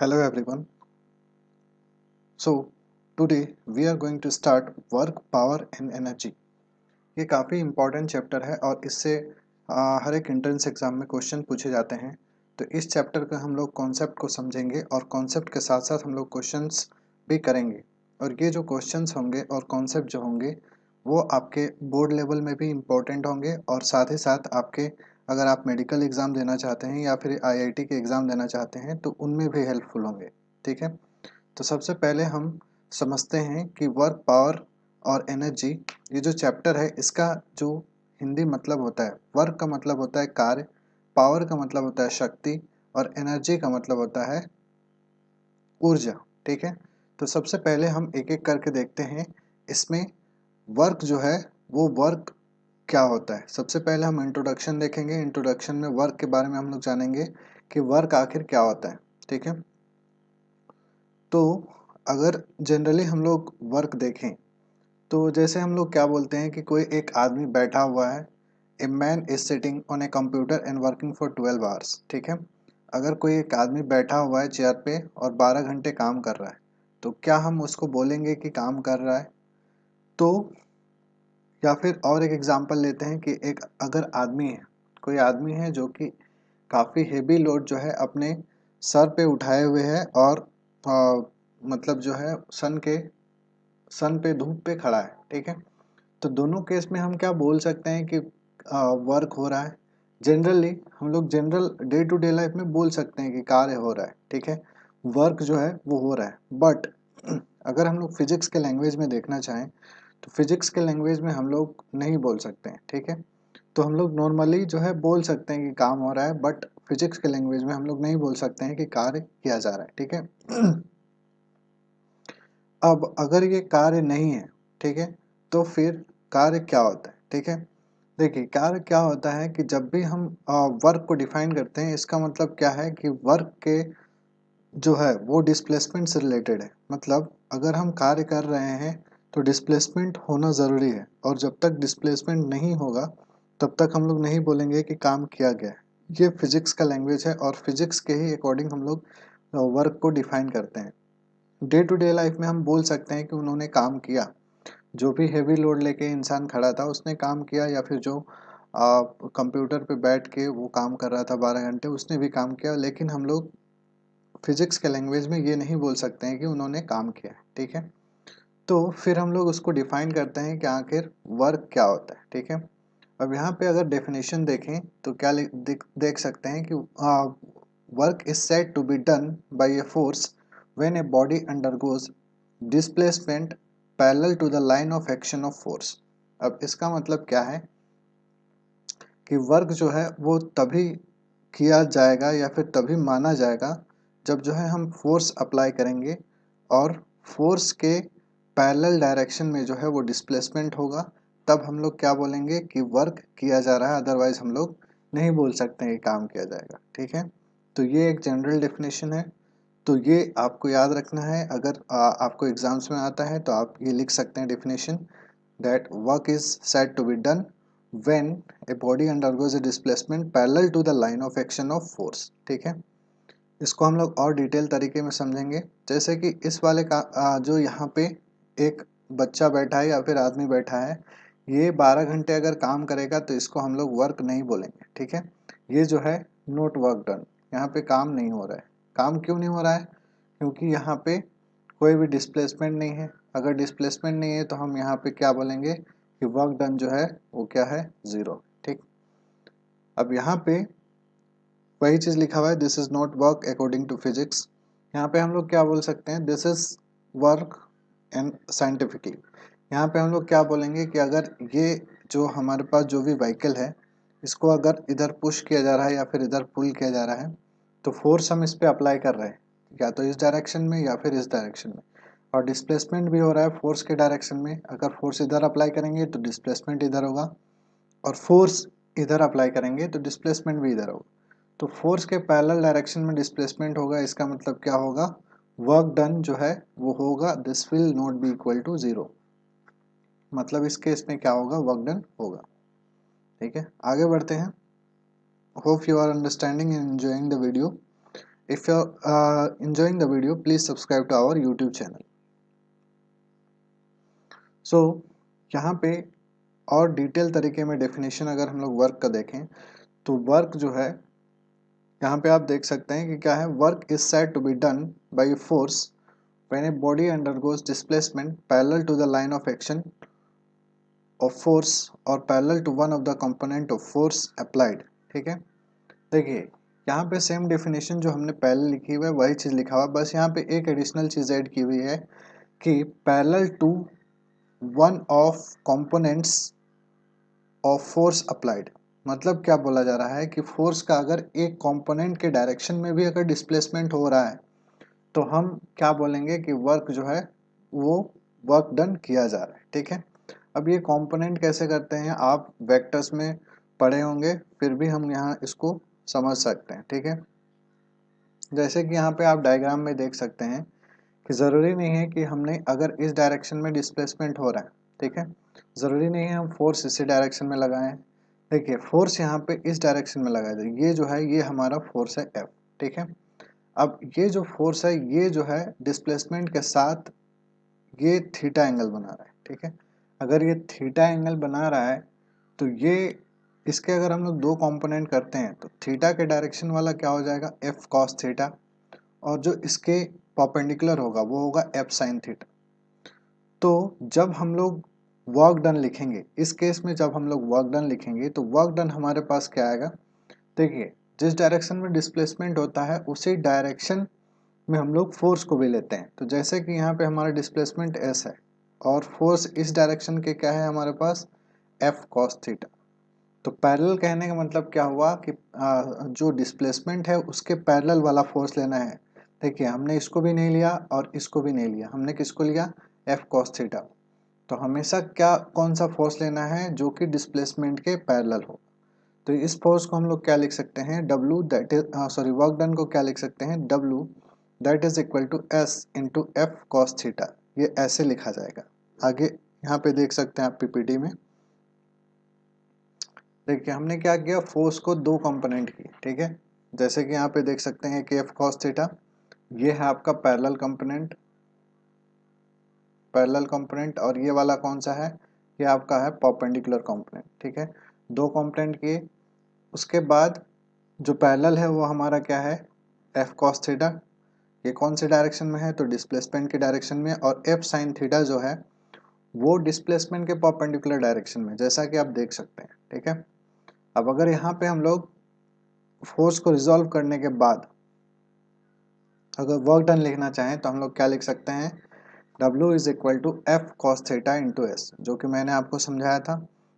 Hello everyone. So today we are going to start work, power and energy. ये काफ़ी important chapter है और इससे हर एक एंट्रेंस एग्जाम में क्वेश्चन पूछे जाते हैं। तो इस चैप्टर का हम लोग कॉन्सेप्ट को समझेंगे और कॉन्सेप्ट के साथ साथ हम लोग क्वेश्चंस भी करेंगे। और ये जो क्वेश्चंस होंगे और कॉन्सेप्ट जो होंगे वो आपके बोर्ड लेवल में भी इम्पोर्टेंट होंगे और साथ ही साथ आपके अगर आप मेडिकल एग्ज़ाम देना चाहते हैं या फिर आईआईटी के एग्ज़ाम देना चाहते हैं तो उनमें भी हेल्पफुल होंगे। ठीक है, तो सबसे पहले हम समझते हैं कि वर्क, पावर और एनर्जी, ये जो चैप्टर है इसका जो हिंदी मतलब होता है, वर्क का मतलब होता है कार्य, पावर का मतलब होता है शक्ति और एनर्जी का मतलब होता है ऊर्जा। ठीक है, तो सबसे पहले हम एक एक करके देखते हैं इसमें वर्क जो है वो वर्क क्या होता है। सबसे पहले हम इंट्रोडक्शन देखेंगे। इंट्रोडक्शन में वर्क के बारे में हम लोग जानेंगे कि वर्क आखिर क्या होता है। ठीक है, तो अगर जनरली हम लोग वर्क देखें तो जैसे हम लोग क्या बोलते हैं कि कोई एक आदमी बैठा हुआ है, a man is sitting on a computer and working for 12 hours. ठीक है, अगर कोई एक आदमी बैठा हुआ है चेयर पे और 12 घंटे काम कर रहा है तो क्या हम उसको बोलेंगे कि काम कर रहा है? तो या फिर और एक एग्जांपल लेते हैं कि एक अगर आदमी है, कोई आदमी है जो कि काफ़ी हेवी लोड जो है अपने सर पे उठाए हुए है और मतलब जो है सन पे धूप पे खड़ा है। ठीक है, तो दोनों केस में हम क्या बोल सकते हैं कि वर्क हो रहा है। जनरली हम लोग general day to day life में बोल सकते हैं कि कार्य हो रहा है। ठीक है, वर्क जो है वो हो रहा है। बट अगर हम लोग फिजिक्स के लैंग्वेज में देखना चाहें तो फिजिक्स के लैंग्वेज में हम लोग नहीं बोल सकते हैं। ठीक है, तो हम लोग नॉर्मली जो है बोल सकते हैं कि काम हो रहा है, बट फिजिक्स के लैंग्वेज में हम लोग नहीं बोल सकते हैं कि कार्य किया जा रहा है। ठीक है, अब अगर ये कार्य नहीं है, ठीक है, तो फिर कार्य क्या होता है? ठीक है, देखिए कार्य क्या होता है कि जब भी हम वर्क को डिफाइन करते हैं इसका मतलब क्या है कि वर्क के जो है वो डिस्प्लेसमेंट से रिलेटेड है। मतलब अगर हम कार्य कर रहे हैं तो डिस्प्लेसमेंट होना ज़रूरी है और जब तक डिस्प्लेसमेंट नहीं होगा तब तक हम लोग नहीं बोलेंगे कि काम किया गया है। ये फिजिक्स का लैंग्वेज है और फिजिक्स के ही अकॉर्डिंग हम लोग वर्क को डिफाइन करते हैं। डे टू डे लाइफ में हम बोल सकते हैं कि उन्होंने काम किया, जो भी हेवी लोड लेके इंसान खड़ा था उसने काम किया, या फिर जो कंप्यूटर पे बैठ के वो काम कर रहा था 12 घंटे उसने भी काम किया। लेकिन हम लोग फिजिक्स के लैंग्वेज में ये नहीं बोल सकते हैं कि उन्होंने काम किया। ठीक है, तो फिर हम लोग उसको डिफाइन करते हैं कि आखिर वर्क क्या होता है। ठीक है, अब यहाँ पे अगर डेफिनेशन देखें तो क्या देख सकते हैं कि work is said to be done by a force when a body undergoes displacement parallel to the line of action of force. अब इसका मतलब क्या है कि वर्क जो है वो तभी किया जाएगा या फिर तभी माना जाएगा जब जो है हम फोर्स अप्लाई करेंगे और फोर्स के पैरेलल डायरेक्शन में जो है वो डिस्प्लेसमेंट होगा, तब हम लोग क्या बोलेंगे कि वर्क किया जा रहा है। अदरवाइज हम लोग नहीं बोल सकते हैं कि काम किया जाएगा। ठीक है, तो ये एक जनरल डेफिनेशन है, तो ये आपको याद रखना है। अगर आपको एग्जाम्स में आता है तो आप ये लिख सकते हैं definition, that work is said to be done when a body undergoes a displacement parallel to the line of action of force। ठीक है, इसको हम लोग और डिटेल तरीके में समझेंगे। जैसे कि इस वाले का जो यहाँ पे एक बच्चा बैठा है या फिर आदमी बैठा है, ये 12 घंटे अगर काम करेगा तो इसको हम लोग वर्क नहीं बोलेंगे। ठीक है, ये जो है नॉट वर्क डन, यहाँ पे काम नहीं हो रहा है। काम क्यों नहीं हो रहा है? क्योंकि यहाँ पे कोई भी डिस्प्लेसमेंट नहीं है। अगर डिस्प्लेसमेंट नहीं है तो हम यहाँ पे क्या बोलेंगे कि वर्क डन जो है वो क्या है, ज़ीरो। ठीक, अब यहाँ पे वही चीज़ लिखा हुआ है, this is not work according to physics. यहाँ पे हम लोग क्या बोल सकते हैं, this is work and scientifically. यहाँ पे हम लोग क्या बोलेंगे कि अगर ये जो हमारे पास जो भी व्हीकल है इसको अगर इधर पुश किया जा रहा है या फिर इधर पुल किया जा रहा है तो फोर्स हम इस पे अप्लाई कर रहे हैं या तो इस डायरेक्शन में या फिर इस डायरेक्शन में, और डिस्प्लेसमेंट भी हो रहा है फोर्स के डायरेक्शन में। अगर फोर्स इधर अप्लाई करेंगे तो डिस्प्लेसमेंट इधर होगा और फोर्स इधर अप्लाई करेंगे तो डिस्प्लेसमेंट भी इधर होगा। तो फोर्स के पैरेलल डायरेक्शन में डिस्प्लेसमेंट होगा, इसका मतलब क्या होगा, वर्क डन जो है वो होगा this will not be equal to zero. मतलब इस केस में क्या होगा, वर्क डन होगा। ठीक है, आगे बढ़ते हैं। Hope you are understanding and enjoying the video. If you're enjoying the video, please subscribe to our YouTube channel. So यहाँ पे और डिटेल तरीके में डेफिनेशन अगर हम लोग वर्क का देखें तो वर्क जो है यहाँ पे आप देख सकते हैं कि क्या है, work is said to be done by force when a body undergoes displacement parallel to the line of action of force और parallel to one of the component of force applied. ठीक है, देखिए यहाँ पे सेम डेफिनेशन जो हमने पहले लिखी हुई है वही चीज़ लिखा हुआ, बस यहाँ पे एक एडिशनल चीज़ ऐड की हुई है कि parallel to one of components of force applied. मतलब क्या बोला जा रहा है कि फोर्स का अगर एक कंपोनेंट के डायरेक्शन में भी अगर डिस्प्लेसमेंट हो रहा है तो हम क्या बोलेंगे कि वर्क जो है वो वर्क डन किया जा रहा है। ठीक है, अब ये कंपोनेंट कैसे करते हैं आप वेक्टर्स में पढ़े होंगे, फिर भी हम यहाँ इसको समझ सकते हैं। ठीक है, जैसे कि यहाँ पे आप डायग्राम में देख सकते हैं कि ज़रूरी नहीं है कि हमने अगर इस डायरेक्शन में डिस्प्लेसमेंट हो रहा है, ठीक है, ज़रूरी नहीं है हम फोर्स इसी डायरेक्शन में लगाएं। देखिए फोर्स यहाँ पे इस डायरेक्शन में लगाया जाए, ये जो है ये हमारा फोर्स है F। ठीक है, अब ये जो फोर्स है ये जो है डिस्प्लेसमेंट के साथ ये थीटा एंगल बना रहा है। ठीक है, अगर ये थीटा एंगल बना रहा है तो ये इसके अगर हम लोग दो कंपोनेंट करते हैं तो थीटा के डायरेक्शन वाला क्या हो जाएगा F cos थीटा, और जो इसके परपेंडिकुलर होगा वो होगा F sin थीटा। तो जब हम लोग वर्क डन लिखेंगे, इस केस में जब हम लोग वर्क डन लिखेंगे तो वर्क डन हमारे पास क्या आएगा, देखिए जिस डायरेक्शन में डिस्प्लेसमेंट होता है उसी डायरेक्शन में हम लोग फोर्स को भी लेते हैं। तो जैसे कि यहाँ पे हमारा डिस्प्लेसमेंट S है और फोर्स इस डायरेक्शन के क्या है हमारे पास F cos थीटा। तो पैरेलल कहने का मतलब क्या हुआ कि जो डिस्प्लेसमेंट है उसके पैरेलल वाला फोर्स लेना है। देखिए हमने इसको भी नहीं लिया और इसको भी नहीं लिया, हमने किसको लिया F cos थीटा। तो हमेशा क्या कौन सा फोर्स लेना है जो कि डिस्प्लेसमेंट के पैरेलल हो। तो इस फोर्स को हम लोग क्या लिख सकते हैं W that is work done को क्या लिख सकते हैं W that is equal to S into F cos theta, ये ऐसे लिखा जाएगा। आगे यहाँ पे देख सकते हैं आप PPT में, देखिए हमने क्या किया फोर्स को दो कंपोनेंट की। ठीक है, जैसे कि यहाँ पे देख सकते हैं कि F cos थीटा ये है आपका पैरेलल कंपोनेंट और ये वाला कौन सा है, ये आपका है परपेंडिकुलर कंपोनेंट। ठीक है, दो कंपोनेंट किए, उसके बाद जो पैरेलल है वो हमारा क्या है F cos थीटा, ये कौन से डायरेक्शन में है तो डिस्प्लेसमेंट के डायरेक्शन में, और F sin थीटा जो है वो डिस्प्लेसमेंट के परपेंडिकुलर डायरेक्शन में, जैसा कि आप देख सकते हैं। ठीक है, अब अगर यहाँ पे हम लोग फोर्स को रिजॉल्व करने के बाद अगर वर्क डन लिखना चाहें तो हम लोग क्या लिख सकते हैं W is equal to F cos theta into S, जो कि मैंने आपको समझाया था।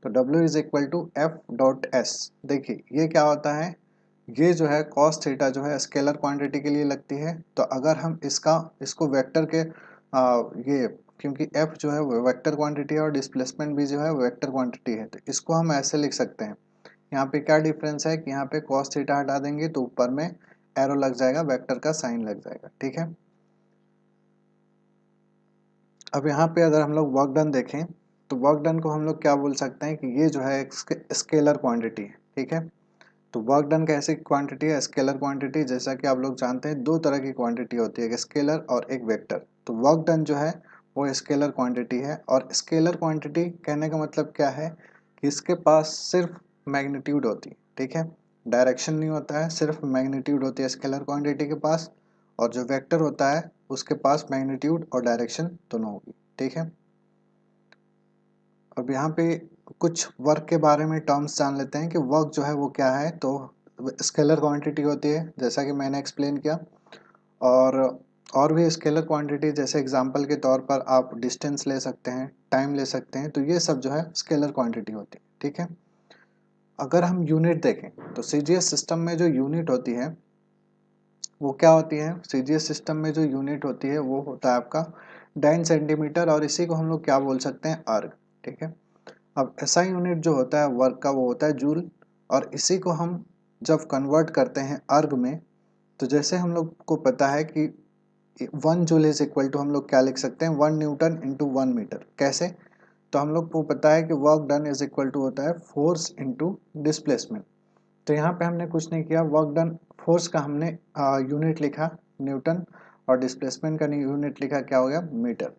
तो W is equal to F dot S। देखिए ये क्या होता है, ये जो है cos थीटा जो है स्केलर क्वांटिटी के लिए लगती है। तो अगर हम इसको वेक्टर के ये क्योंकि F जो है वो वेक्टर क्वांटिटी है और डिस्प्लेसमेंट भी जो है वो वेक्टर क्वांटिटी है, तो इसको हम ऐसे लिख सकते हैं। यहाँ पे क्या डिफरेंस है कि यहाँ पे cos थीटा हटा देंगे तो ऊपर में एरो लग जाएगा, वेक्टर का साइन लग जाएगा। ठीक है, अब यहाँ पे अगर हम लोग वर्क डन देखें तो वर्क डन को हम लोग क्या बोल सकते हैं कि ये जो है एक स्केलर क्वांटिटी है। ठीक है, तो वर्क डन कैसी क्वांटिटी है, स्केलर क्वांटिटी। जैसा कि आप लोग जानते हैं दो तरह की क्वांटिटी होती है, एक स्केलर और एक वेक्टर। तो वर्क डन जो है वो स्केलर क्वांटिटी है, और स्केलर क्वांटिटी कहने का मतलब क्या है कि इसके पास सिर्फ मैग्नीट्यूड होती है। ठीक है, डायरेक्शन नहीं होता है, सिर्फ मैग्नीट्यूड होती है स्केलर क्वांटिटी के पास, और जो वेक्टर होता है उसके पास मैग्नीट्यूड और डायरेक्शन दोनों होगी। ठीक है, अब यहाँ पे कुछ वर्क के बारे में टर्म्स जान लेते हैं कि वर्क जो है वो क्या है। तो स्केलर क्वांटिटी होती है जैसा कि मैंने एक्सप्लेन किया, और भी स्केलर क्वांटिटी जैसे एग्जांपल के तौर पर आप डिस्टेंस ले सकते हैं, टाइम ले सकते हैं, तो ये सब जो है स्केलर क्वांटिटी होती है। ठीक है, अगर हम यूनिट देखें तो सीजीएस सिस्टम में जो यूनिट होती है वो क्या होती है, सीजीएस सिस्टम में जो यूनिट होती है वो होता है आपका डाइन सेंटीमीटर, और इसी को हम लोग क्या बोल सकते हैं अर्ग। ठीक है, अब ऐसा यूनिट जो होता है वर्क का वो होता है जूल, और इसी को हम जब कन्वर्ट करते हैं अर्ग में तो जैसे हम लोग को पता है कि 1 जूल इज इक्वल टू हम लोग क्या लिख सकते हैं 1 न्यूटन इंटू 1 मीटर। कैसे, तो हम लोग को पता है कि work done is equal to होता है फोर्स इंटू डिस्प्लेसमेंट। तो यहाँ पे हमने कुछ नहीं किया, वर्क डन फोर्स का हमने यूनिट लिखा न्यूटन और डिस्प्लेसमेंट का यूनिट लिखा क्या हो गया मीटर।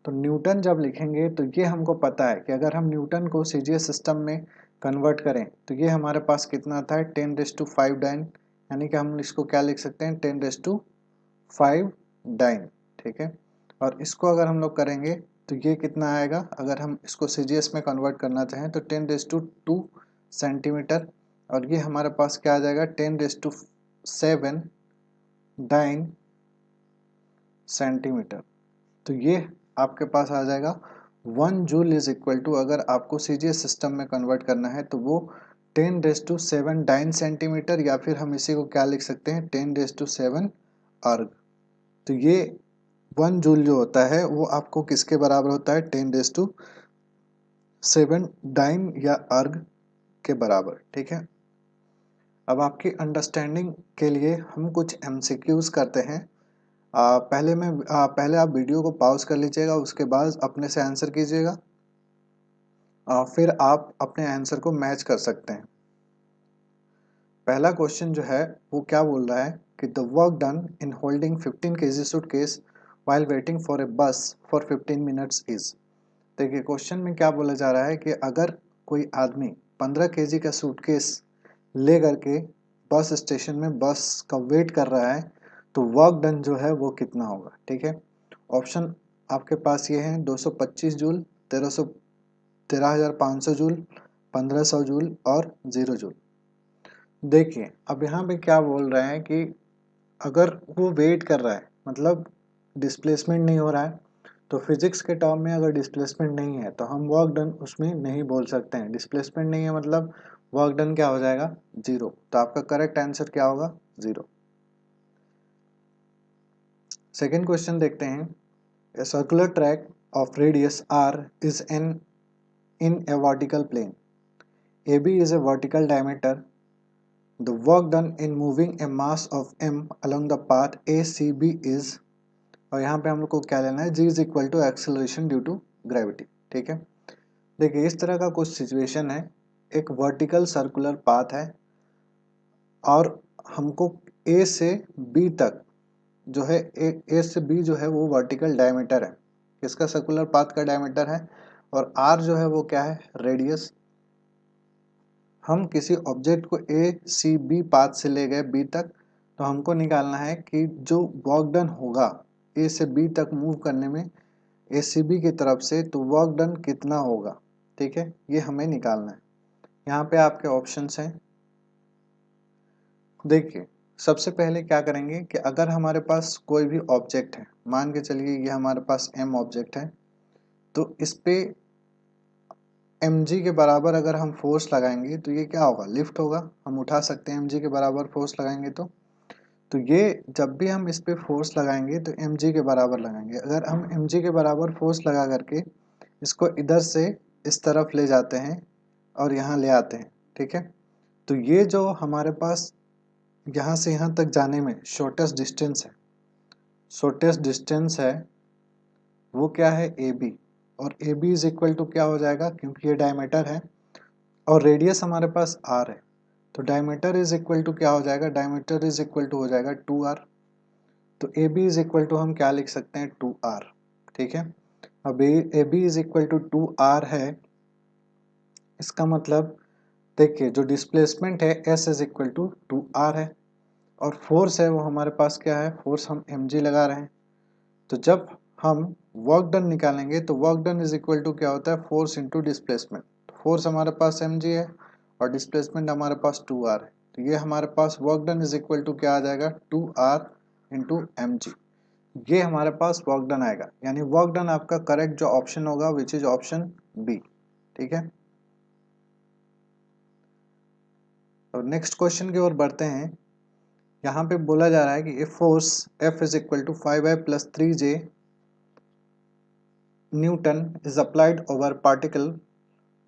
तो न्यूटन जब लिखेंगे तो ये हमको पता है कि अगर हम न्यूटन को सीजीएस सिस्टम में कन्वर्ट करें तो ये हमारे पास कितना था 10⁵ डाइन, यानी कि हम इसको क्या लिख सकते हैं 10⁵ डाइन, ठीक है। और इसको अगर हम लोग करेंगे तो ये कितना आएगा, अगर हम इसको सीजीएस में कन्वर्ट करना चाहें तो 10⁵ सेंटीमीटर, और ये हमारे पास क्या आ जाएगा 10⁷ डाइन सेंटीमीटर। तो ये आपके पास आ जाएगा 1 जूल इज इक्वल टू, अगर आपको सीजीएस सिस्टम में कन्वर्ट करना है तो वो 10⁷ डाइन सेंटीमीटर, या फिर हम इसी को क्या लिख सकते हैं 10⁷ अर्ग। तो ये 1 जूल जो होता है वो आपको किसके बराबर होता है 10⁷ डाइन या अर्ग के बराबर, ठीक है। अब आपकी अंडरस्टैंडिंग के लिए हम कुछ एमसीक्यूज करते हैं। पहले आप वीडियो को पॉज कर लीजिएगा, उसके बाद अपने से आंसर कीजिएगा, फिर आप अपने आंसर को मैच कर सकते हैं। पहला क्वेश्चन जो है वो क्या बोल रहा है कि the work done in holding 15 kg suitcase while waiting for a बस फॉर 15 मिनट्स इज। देखिए क्वेश्चन में क्या बोला जा रहा है कि अगर कोई आदमी 15 kg का सूटकेस ले करके बस स्टेशन में बस का वेट कर रहा है तो वर्क डन जो है वो कितना होगा, ठीक है। ऑप्शन आपके पास ये हैं 225 जूल, 13,500 जूल, 1500 जूल और 0 जूल। देखिए अब यहाँ पे क्या बोल रहे हैं कि अगर वो वेट कर रहा है मतलब डिस्प्लेसमेंट नहीं हो रहा है, तो फिजिक्स के टर्म में अगर डिस्प्लेसमेंट नहीं है तो हम वर्क डन उसमें नहीं बोल सकते हैं। डिस्प्लेसमेंट नहीं है मतलब वर्क डन क्या हो जाएगा 0। तो आपका करेक्ट आंसर क्या होगा 0। सेकेंड क्वेश्चन देखते हैं। A circular track of radius r is in a vertical plane. AB is a vertical diameter. The work done in moving a mass of m along the path ACB is, और यहाँ पे हम लोग को क्या लेना है, g is equal to acceleration due to gravity, ठीक है। देखिए इस तरह का कुछ सिचुएशन है, एक वर्टिकल सर्कुलर पाथ है और हमको A से B तक जो है A से B जो है वो वर्टिकल डायमीटर है, इसका सर्कुलर पाथ का डायमीटर है, और R जो है वो क्या है रेडियस। हम किसी ऑब्जेक्ट को ACB पाथ से ले गए B तक, तो हमको निकालना है कि जो वर्क डन होगा A से B तक मूव करने में ACB की तरफ से, तो वर्क डन कितना होगा, ठीक है, ये हमें निकालना है। यहाँ पे आपके ऑप्शंस हैं। देखिए सबसे पहले क्या करेंगे कि अगर हमारे पास कोई भी ऑब्जेक्ट है, मान के चलिए ये हमारे पास M ऑब्जेक्ट है, तो इस पे mg के बराबर अगर हम फोर्स लगाएंगे तो ये क्या होगा लिफ्ट होगा, हम उठा सकते हैं mg के बराबर फोर्स लगाएंगे तो ये जब भी हम इस पे फोर्स लगाएंगे तो mg के बराबर लगाएंगे। अगर हम mg के बराबर फोर्स लगा करके इसको इधर से इस तरफ ले जाते हैं और यहाँ ले आते हैं, ठीक है, तो ये जो हमारे पास यहाँ से यहाँ तक जाने में शॉर्टेस्ट डिस्टेंस है वो क्या है AB, और AB इज इक्वल टू क्या हो जाएगा, क्योंकि ये डायमीटर है और रेडियस हमारे पास R है, तो डायमीटर इज इक्वल टू क्या हो जाएगा, डायमीटर इज इक्वल टू हो जाएगा 2R। तो AB इज इक्वल टू हम क्या लिख सकते हैं 2R, ठीक है। अब AB is equal to 2R है, इसका मतलब देखिए जो डिस्प्लेसमेंट है S is equal to 2R है, और फोर्स है वो हमारे पास क्या है, फोर्स हम mg लगा रहे हैं। तो जब हम वर्क डन निकालेंगे तो work done is equal to क्या होता है, फोर्स इंटू डिस्प्लेसमेंट। फोर्स हमारे पास mg है और डिस्प्लेसमेंट हमारे पास 2r है, तो ये हमारे पास work done is equal to क्या आ जाएगा 2r इंटू mg। ये हमारे पास वर्क डन आएगा, यानी वर्क डन आपका करेक्ट जो ऑप्शन होगा विच इज ऑप्शन बी, ठीक है। और नेक्स्ट क्वेश्चन की ओर बढ़ते हैं। यहाँ पे बोला जा रहा है कि if force F is equal to 5i plus 3j Newton is applied over particle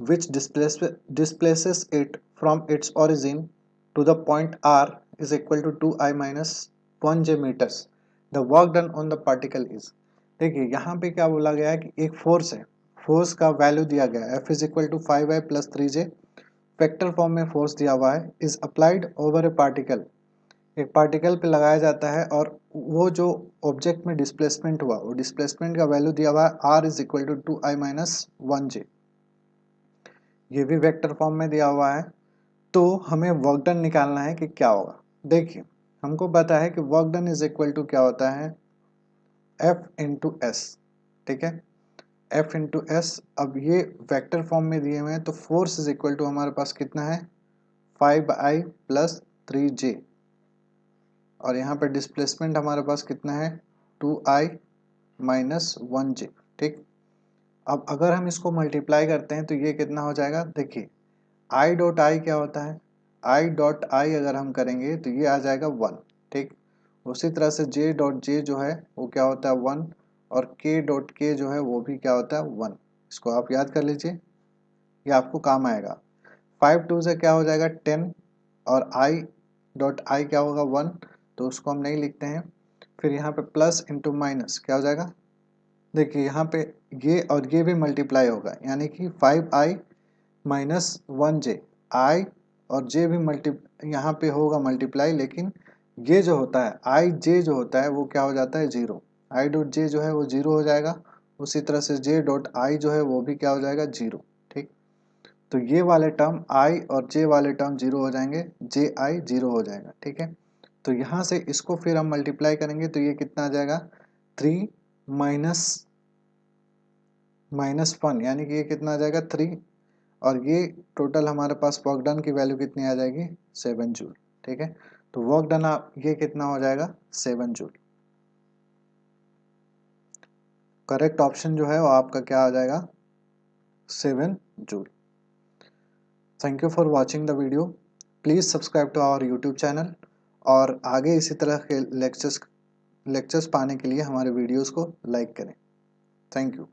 which displaces it from its origin to the point R is equal to 2i minus 1j meters. The work done on the particle is, देखिए यहाँ पे क्या बोला गया है कि एक force है, फोर्स का वैल्यू दिया गया है F is equal to 5i plus 3j। Vector form में फोर्स दिया हुआ है is applied over a particle, एक पार्टिकल पे लगाया जाता है और वो जो ऑब्जेक्ट में डिस्प्लेसमेंट हुआ वो डिस्प्लेसमेंट का वैल्यू दिया हुआ है r is equal to 2i minus 1j, ये भी वेक्टर फॉर्म में दिया हुआ है। तो हमें वर्क डन निकालना है कि क्या होगा। देखिए हमको पता है कि work done is equal to क्या होता है F इंटू एस, ठीक है, F इंटू एस। अब ये वेक्टर फॉर्म में दिए हुए हैं तो फोर्स इज इक्वल टू हमारे पास कितना है 5i प्लस 3j, और यहाँ पे डिस्प्लेसमेंट हमारे पास कितना है 2i माइनस 1j, ठीक। अब अगर हम इसको मल्टीप्लाई करते हैं तो ये कितना हो जाएगा, देखिए i डॉट आई क्या होता है, i डॉट आई अगर हम करेंगे तो ये आ जाएगा 1, ठीक। उसी तरह से j डॉट जे जो है वो क्या होता है 1, और k डॉट के जो है वो भी क्या होता है 1। इसको आप याद कर लीजिए, ये आपको काम आएगा। 5 2 से क्या हो जाएगा 10, और i डॉट आई क्या होगा 1, तो उसको हम नहीं लिखते हैं। फिर यहाँ पे प्लस इंटू माइनस क्या हो जाएगा, देखिए यहाँ पे ये और ये भी मल्टीप्लाई होगा, यानी कि 5i माइनस 1j, i और j भी यहाँ पे होगा मल्टीप्लाई, लेकिन ये जो होता है i j जो होता है वो क्या हो जाता है 0, i डॉट j जो है वो 0 हो जाएगा। उसी तरह से j डॉट i जो है वो भी क्या हो जाएगा 0, ठीक। तो ये वाले टर्म i और j वाले टर्म 0 हो जाएंगे, j i 0 हो जाएगा, ठीक है। तो यहाँ से इसको फिर हम मल्टीप्लाई करेंगे तो ये कितना आ जाएगा 3 माइनस 1, यानी कि ये कितना आ जाएगा 3, और ये टोटल हमारे पास वर्क डन की वैल्यू कितनी आ जाएगी 7 जूल, ठीक है। तो वर्क डन आप ये कितना हो जाएगा 7 जूल। करेक्ट ऑप्शन जो है वो आपका क्या आ जाएगा 7 joule. Thank you for watching the video, please subscribe to our YouTube channel, और आगे इसी तरह के लेक्चर्स पाने के लिए हमारे वीडियोस को लाइक करें। Thank you.